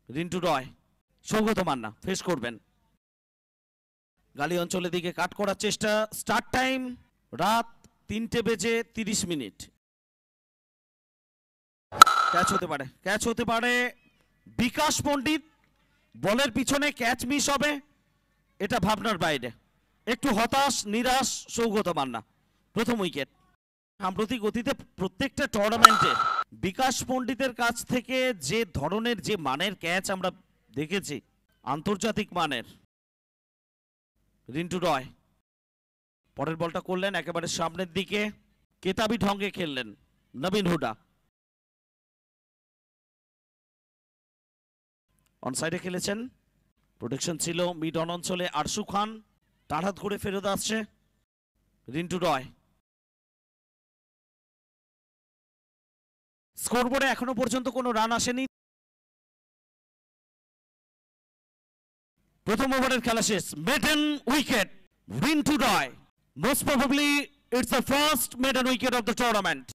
রিন্টু রয়, Saugata Manna face করবেন। গালি অঞ্চলের দিকে কাট করার চেষ্টা। স্টার্ট টাইম রাত 3:30। ক্যাচ হতে পারে বিকাশ পণ্ডিত। বলের পিছনে ক্যাচ মিস হবে, এটা ভাবনার বাইরে। একটু হতাশ নিরাশ সৌগত মান্না। প্রথম উইকেট। সাম্প্রতিক গতিতে প্রত্যেকটা টুর্নামেন্টে বিকাশ পণ্ডিতের কাছ থেকে যে ধরনের যে মানের ক্যাচ আমরা দেখেছি, আন্তর্জাতিক মানের। রিন্টু রয় পরের বলটা করলেন একেবারে সামনের দিকে, কেতাবি ঢঙ্গে খেললেন নবীন হুডা। অনসাইডে খেলেছেন, প্রোটেকশন ছিল মিড অন অঞ্চলে। আরশু খান টাড়াত করে ফেরত আসছে। রিন্টু রয় স্কোরবোর্ডে এখনো পর্যন্ত কোনো রান আসেনি। প্রথম ওভারের খেলা শেষ। Maiden wicket Rintu Roy. Most probably it's the first maiden wicket of the tournament.